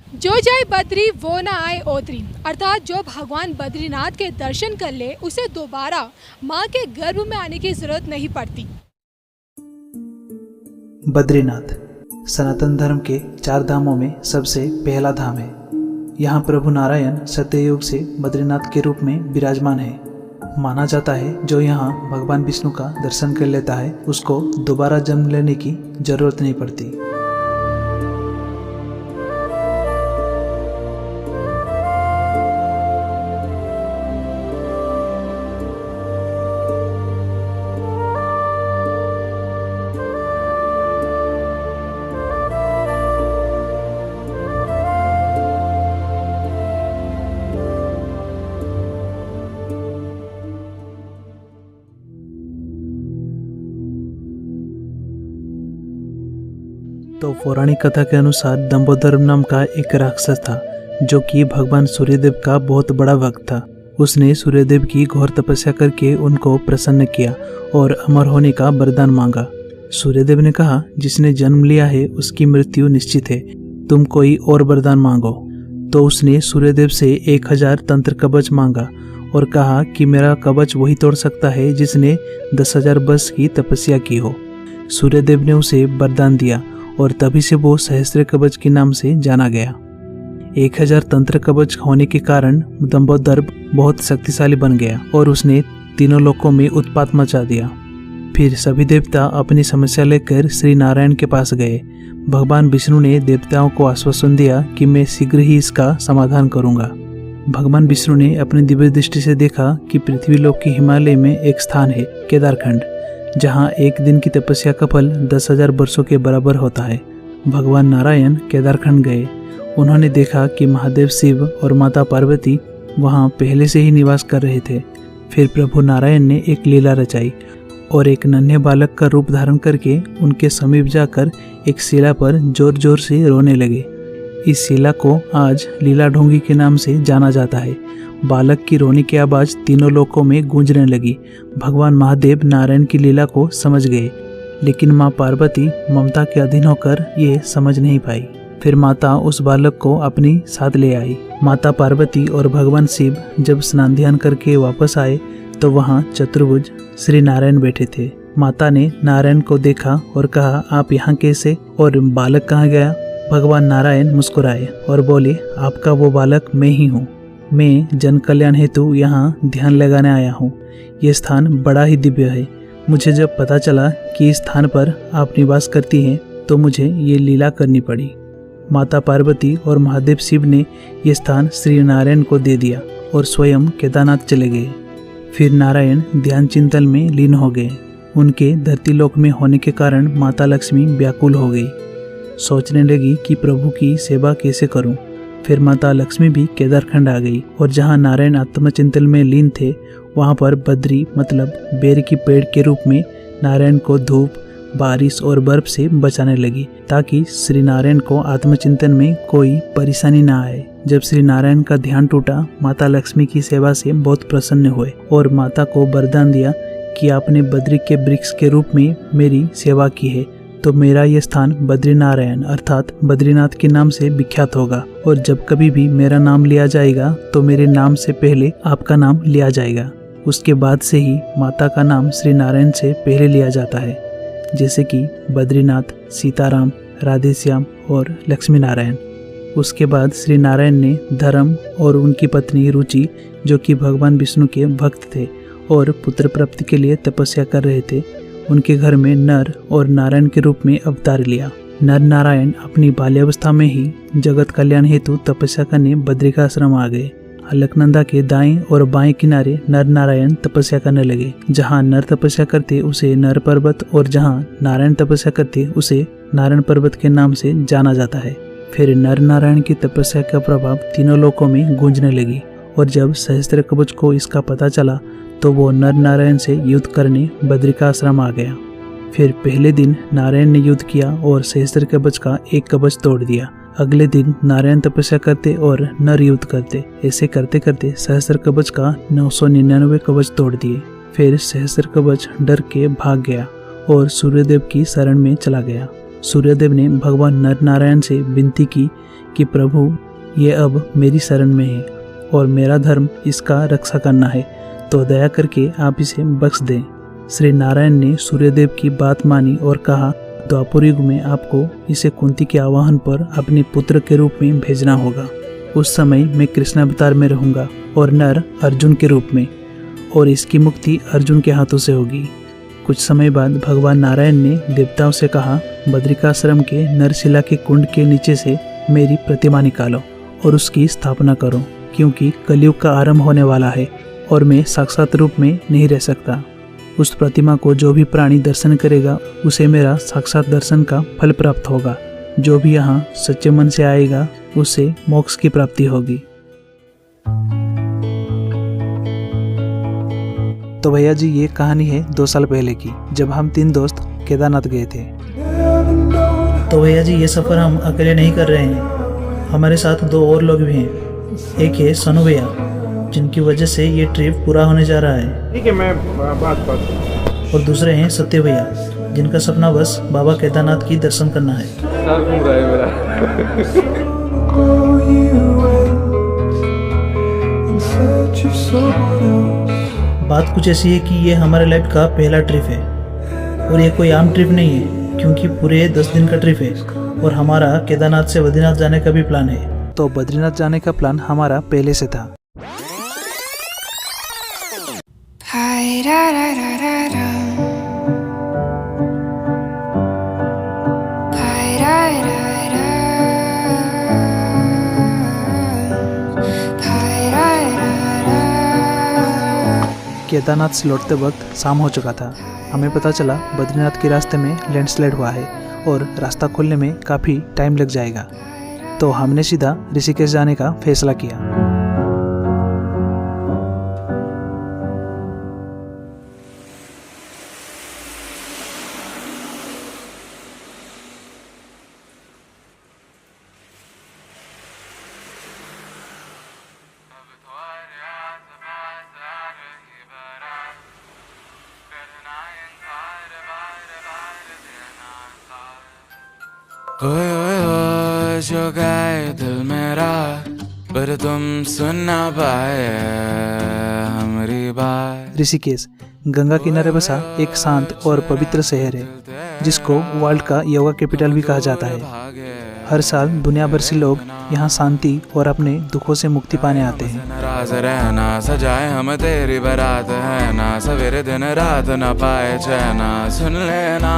जो जाए बद्री वो ना आए ओदरी, अर्थात जो भगवान बद्रीनाथ के दर्शन कर ले उसे दोबारा माँ के गर्भ में आने की जरूरत नहीं पड़ती। बद्रीनाथ सनातन धर्म के 4 धामों में सबसे पहला धाम है। यहाँ प्रभु नारायण सत्ययुग से बद्रीनाथ के रूप में विराजमान है। माना जाता है जो यहाँ भगवान विष्णु का दर्शन कर लेता है उसको दोबारा जन्म लेने की जरूरत नहीं पड़ती। तो पौराणिक कथा के अनुसार दंबोदर नाम का एक राक्षस था जो कि भगवान सूर्यदेव का बहुत बड़ा भक्त था। उसने सूर्यदेव की घोर तपस्या करके उनको प्रसन्न किया और अमर होने का वरदान मांगा। सूर्यदेव ने कहा, जिसने जन्म लिया है उसकी मृत्यु निश्चित है, तुम कोई और वरदान मांगो। तो उसने सूर्यदेव से 1000 तंत्र कवच मांगा और कहा कि मेरा कवच वही तोड़ सकता है जिसने 10,000 वर्ष की तपस्या की हो। सूर्यदेव ने उसे वरदान दिया और तभी से वो सहस्त्र कवच के नाम से जाना गया। 1000 तंत्र कवच होने के कारण दंबोदर बहुत शक्तिशाली बन गया और उसने तीनों लोकों में उत्पात मचा दिया। फिर सभी देवता अपनी समस्या लेकर श्री नारायण के पास गए। भगवान विष्णु ने देवताओं को आश्वासन दिया कि मैं शीघ्र ही इसका समाधान करूंगा। भगवान विष्णु ने अपनी दिव्य दृष्टि से देखा कि पृथ्वी लोक के हिमालय में एक स्थान है, केदारखंड, जहाँ एक दिन की तपस्या का फल 10,000 वर्षों के बराबर होता है। भगवान नारायण केदारखंड गए। उन्होंने देखा कि महादेव शिव और माता पार्वती वहाँ पहले से ही निवास कर रहे थे। फिर प्रभु नारायण ने एक लीला रचाई और एक नन्हे बालक का रूप धारण करके उनके समीप जाकर एक शिला पर जोर जोर से रोने लगे। इस शिला को आज लीला ढोंगी के नाम से जाना जाता है। बालक की रोने की आवाज तीनों लोकों में गूंजने लगी। भगवान महादेव नारायण की लीला को समझ गए, लेकिन माँ पार्वती ममता के अधीन होकर ये समझ नहीं पाई। फिर माता उस बालक को अपनी साथ ले आई। माता पार्वती और भगवान शिव जब स्नान ध्यान करके वापस आए तो वहाँ चतुर्भुज श्री नारायण बैठे थे। माता ने नारायण को देखा और कहा, आप यहाँ कैसे और बालक कहाँ गया? भगवान नारायण मुस्कुराए और बोले, आपका वो बालक मैं ही हूँ। मैं जन कल्याण हेतु यहाँ ध्यान लगाने आया हूँ। ये स्थान बड़ा ही दिव्य है। मुझे जब पता चला कि इस स्थान पर आप निवास करती हैं तो मुझे ये लीला करनी पड़ी। माता पार्वती और महादेव शिव ने ये स्थान श्री नारायण को दे दिया और स्वयं केदारनाथ चले गए। फिर नारायण ध्यान चिंतन में लीन हो गए। उनके धरती लोक में होने के कारण माता लक्ष्मी व्याकुल हो गई। सोचने लगी कि प्रभु की सेवा कैसे करूं। फिर माता लक्ष्मी भी केदारखंड आ गई और जहां नारायण आत्मचिंतन में लीन थे वहां पर बद्री मतलब बेर की पेड़ के रूप में नारायण को धूप, बारिश और बर्फ से बचाने लगी ताकि श्री नारायण को आत्मचिंतन में कोई परेशानी ना आए। जब श्री नारायण का ध्यान टूटा, माता लक्ष्मी की सेवा से बहुत प्रसन्न हुए और माता को वरदान दिया कि आपने बद्री के वृक्ष के रूप में मेरी सेवा की है तो मेरा ये स्थान बद्रीनारायण अर्थात बद्रीनाथ के नाम से विख्यात होगा और जब कभी भी मेरा नाम लिया जाएगा तो मेरे नाम से पहले आपका नाम लिया जाएगा। उसके बाद से ही माता का नाम श्री नारायण से पहले लिया जाता है, जैसे कि बद्रीनाथ, सीताराम, राधेश्याम और लक्ष्मी नारायण। उसके बाद श्री नारायण ने धर्म और उनकी पत्नी रुचि, जो कि भगवान विष्णु के भक्त थे और पुत्र प्राप्ति के लिए तपस्या कर रहे थे, उनके घर में नर और नारायण के रूप में अवतार लिया। नर नारायण अपनी बाल्यावस्था में ही जगत कल्याण हेतु तपस्या करने बद्रिकाश्रम आ गए। अलकनंदा के दाएं और बाएं किनारे नर नारायण तपस्या करने लगे। जहां नर तपस्या करते उसे नर पर्वत और जहां नारायण तपस्या करते उसे नारायण पर्वत के नाम से जाना जाता है। फिर नर नारायण की तपस्या का प्रभाव तीनों लोकों में गूंजने लगी और जब सहस्त्र कवच को इसका पता चला तो वो नर नारायण से युद्ध करने बद्रिकाश्रम आ गया। फिर पहले दिन नारायण ने युद्ध किया और सहस्त्र कवच का एक कवच तोड़ दिया। अगले दिन नारायण तपस्या करते और नर युद्ध करते। ऐसे करते करते सहस्त्र कवच का 999 कवच तोड़ दिए। फिर सहस्त्र कवच डर के भाग गया और सूर्यदेव की शरण में चला गया। सूर्यदेव ने भगवान नर नारायण से विनती की कि प्रभु, ये अब मेरी शरण में है और मेरा धर्म इसका रक्षा करना है, तो दया करके आप इसे बख्श दें। श्री नारायण ने सूर्यदेव की बात मानी और कहा, द्वापर युग में आपको इसे कुंती के आवाहन पर अपने पुत्र के रूप में भेजना होगा। उस समय मैं कृष्ण अवतार में रहूंगा और नर अर्जुन के रूप में, और इसकी मुक्ति अर्जुन के हाथों से होगी। कुछ समय बाद भगवान नारायण ने देवताओं से कहा, बद्रिकाश्रम के नरशिला के कुंड के नीचे से मेरी प्रतिमा निकालो और उसकी स्थापना करो, क्योंकि कलयुग का आरंभ होने वाला है और मैं साक्षात रूप में नहीं रह सकता। उस प्रतिमा को जो भी प्राणी दर्शन करेगा उसे मेरा साक्षात दर्शन का फल प्राप्त होगा। जो भी यहाँ सच्चे मन से आएगा उसे मोक्ष की प्राप्ति होगी। तो भैया जी, ये कहानी है 2 साल पहले की, जब हम 3 दोस्त केदारनाथ गए थे। तो भैया जी, ये सफ़र हम अकेले नहीं कर रहे हैं, हमारे साथ 2 और लोग भी हैं। एक है सनु भैया, जिनकी वजह से ये ट्रिप पूरा होने जा रहा है। ठीक है, मैं बात और दूसरे हैं सत्य भैया, जिनका सपना बस बाबा केदारनाथ की दर्शन करना है। सर घूम रहा है मेरा। बात कुछ ऐसी है कि ये हमारे लाइफ का पहला ट्रिप है, और ये कोई आम ट्रिप नहीं है, क्योंकि पूरे 10 दिन का ट्रिप है और हमारा केदारनाथ से बद्रीनाथ जाने का भी प्लान है। तो बद्रीनाथ जाने का प्लान हमारा पहले से था। केदारनाथ से लौटते वक्त शाम हो चुका था। हमें पता चला बद्रीनाथ के रास्ते में लैंडस्लाइड हुआ है और रास्ता खोलने में काफ़ी टाइम लग जाएगा, तो हमने सीधा ऋषिकेश जाने का फैसला किया। ओए ओए ओए जो गए दिल मेरा, पर तुम सुन ना पाए हमारी बात। ऋषिकेश गंगा किनारे बसा एक शांत और पवित्र शहर है, जिसको वर्ल्ड का योगा कैपिटल भी कहा जाता है। हर साल दुनिया भर से लोग यहाँ शांति और अपने दुखों से मुक्ति पाने आते हैं। नाराज रहना सजाए हम तेरी बारात है ना, सवेरे दिन रात ना पाए चैना। सुन लेना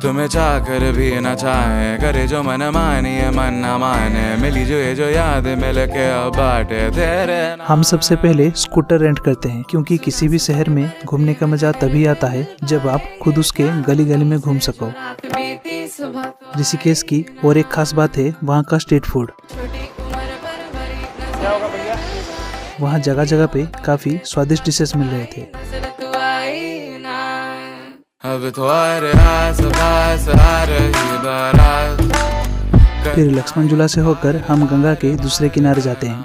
तुम्हें चाहकर भी न चाहे, करे जो मन मानिए मन न माने, मिली जो याद मिल के अब बाटे तेरे। हम सबसे पहले स्कूटर रेंट करते हैं, क्योंकि किसी भी शहर में घूमने का मजा तभी आता है जब आप खुद उसके गली गली में घूम सको। ऋषिकेश की और एक खास बात है वहाँ का स्ट्रीट फूड। वहाँ जगह जगह पे काफी स्वादिष्ट डिशेस मिल रहे थे। अब तुम्हारे आस पास आ रही बारात। फिर लक्ष्मण झूला से होकर हम गंगा के दूसरे किनारे जाते हैं।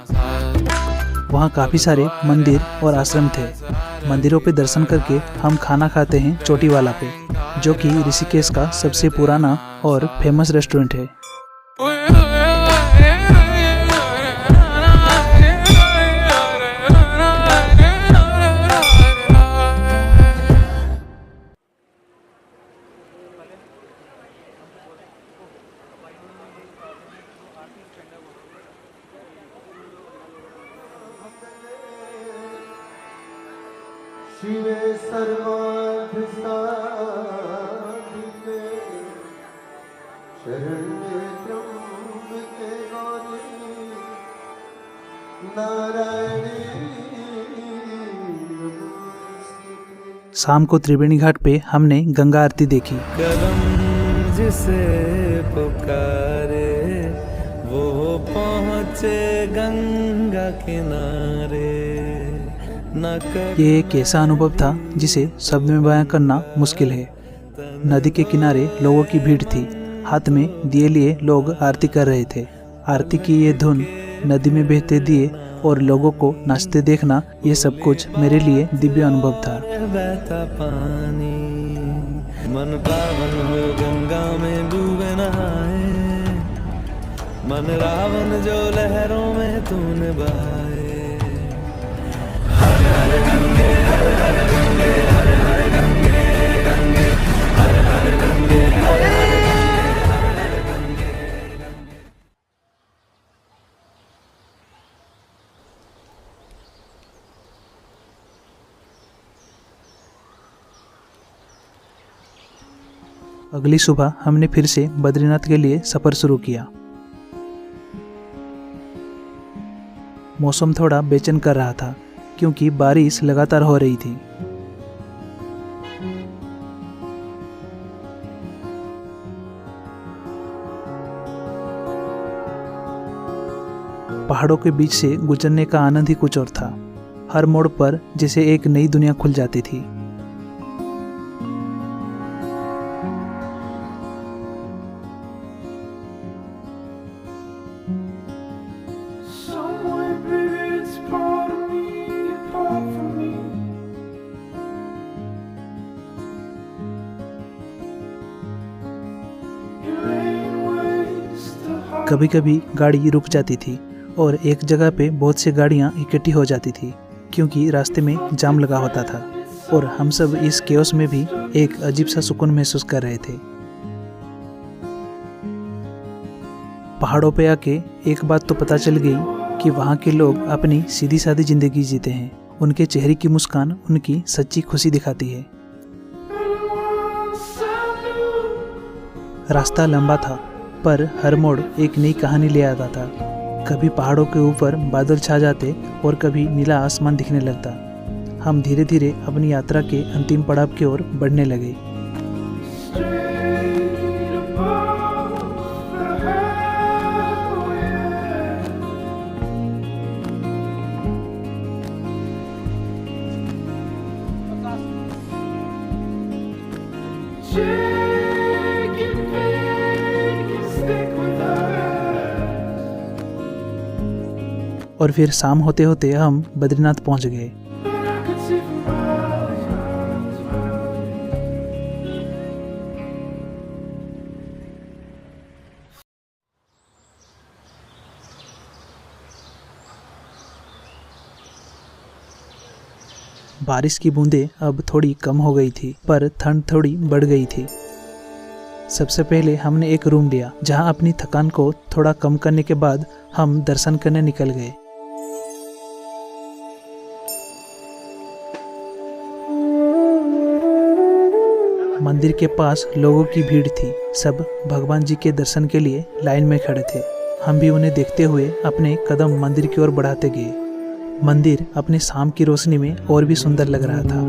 वहाँ काफी सारे मंदिर और आश्रम थे। मंदिरों पे दर्शन करके हम खाना खाते हैं चोटी वाला पे, जो कि ऋषिकेश का सबसे पुराना और फेमस रेस्टोरेंट है। शिवे सर्वार्थ साधिके शरण्ये त्र्यंबके गौरी नारायणी नमोस्तुते। शाम को त्रिवेणी घाट पे हमने गंगा आरती देखी। कदम जिसे पुकारे वो पहुँचे गंगा किनारे। ये एक ऐसा अनुभव था जिसे शब्द में बयां करना मुश्किल है। नदी के किनारे लोगों की भीड़ थी, हाथ में दिए लिए लोग आरती कर रहे थे। आरती की ये धुन, नदी में बहते दिए और लोगों को नाचते देखना, ये सब कुछ मेरे लिए दिव्य अनुभव था। बहता पानी मन पावन हो गंगा में डूबे नहाए, मन रावण जो लहरों में तूने बहाए। हर हर गंगे हर हर गंगे हर हर गंगे गंगे हर हर गंगे हर हर गंगे। अगली सुबह हमने फिर से बद्रीनाथ के लिए सफ़र शुरू किया। मौसम थोड़ा बेचैन कर रहा था क्योंकि बारिश लगातार हो रही थी। पहाड़ों के बीच से गुजरने का आनंद ही कुछ और था। हर मोड़ पर जैसे एक नई दुनिया खुल जाती थी। कभी कभी गाड़ी रुक जाती थी और एक जगह पे बहुत सी गाड़ियाँ इकट्ठी हो जाती थी क्योंकि रास्ते में जाम लगा होता था और हम सब इस केओस में भी एक अजीब सा सुकून महसूस कर रहे थे। पहाड़ों पे आके एक बात तो पता चल गई कि वहाँ के लोग अपनी सीधी सादी जिंदगी जीते हैं। उनके चेहरे की मुस्कान उनकी सच्ची खुशी दिखाती है। रास्ता लंबा था पर हर मोड़ एक नई कहानी ले आता था। कभी पहाड़ों के ऊपर बादल छा जाते और कभी नीला आसमान दिखने लगता। हम धीरे धीरे अपनी यात्रा के अंतिम पड़ाव की ओर बढ़ने लगे। और फिर शाम होते होते हम बद्रीनाथ पहुंच गए। बारिश की बूंदें अब थोड़ी कम हो गई थी पर ठंड थोड़ी बढ़ गई थी। सबसे पहले हमने एक रूम लिया जहां अपनी थकान को थोड़ा कम करने के बाद हम दर्शन करने निकल गए। मंदिर के पास लोगों की भीड़ थी। सब भगवान जी के दर्शन के लिए लाइन में खड़े थे। हम भी उन्हें देखते हुए अपने कदम मंदिर की ओर बढ़ाते गए। मंदिर अपने शाम की रोशनी में और भी सुंदर लग रहा था।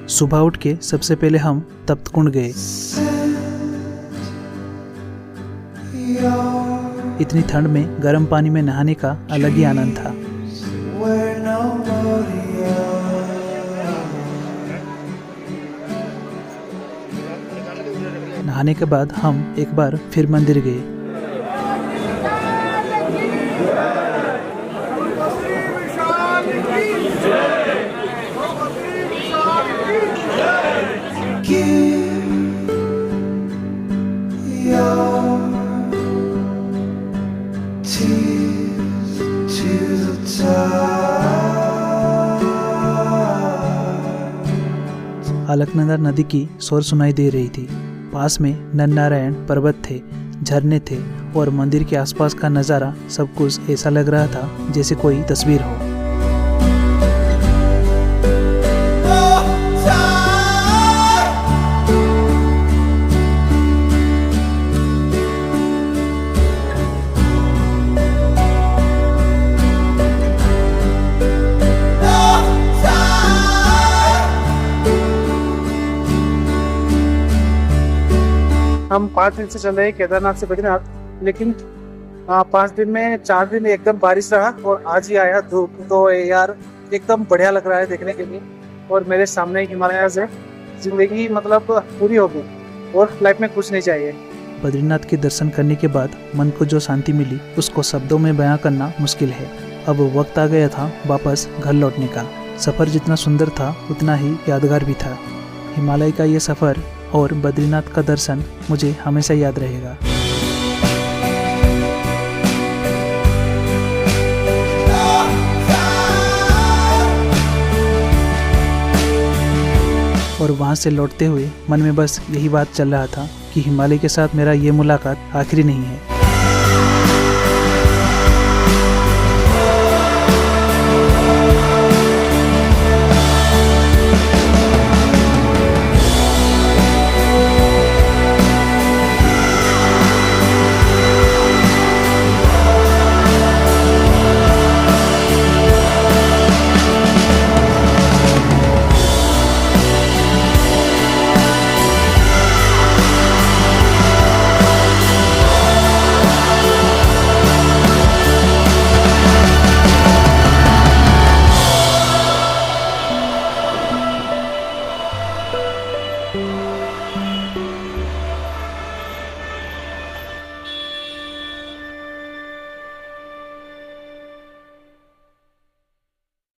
सुबह उठ के सबसे पहले हम तप्त कुंड गए। इतनी ठंड में गर्म पानी में नहाने का अलग ही आनंद था। नहाने के बाद हम एक बार फिर मंदिर गए। अलकनंदा नदी की शोर सुनाई दे रही थी। पास में नरनारायण पर्वत थे, झरने थे और मंदिर के आसपास का नज़ारा सब कुछ ऐसा लग रहा था जैसे कोई तस्वीर हो। हम 5 दिन से चल रहे हैं केदारनाथ से बद्रीनाथ, लेकिन 5 दिन में 4 दिन एकदम बारिश रहा और आज ही आया धूप। तो यार एकदम बढ़िया लग रहा है देखने के लिए। और मेरे सामने हिमालयाज़ है, जिंदगी मतलब पूरी होगी और लाइफ में कुछ नहीं चाहिए। बद्रीनाथ के दर्शन करने के बाद मन को जो शांति मिली उसको शब्दों में बयां करना मुश्किल है। अब वक्त आ गया था वापस घर लौटने का। सफ़र जितना सुंदर था उतना ही यादगार भी था। हिमालय का ये सफ़र और बद्रीनाथ का दर्शन मुझे हमेशा याद रहेगा। और वहाँ से लौटते हुए मन में बस यही बात चल रहा था कि हिमालय के साथ मेरा ये मुलाकात आखिरी नहीं है।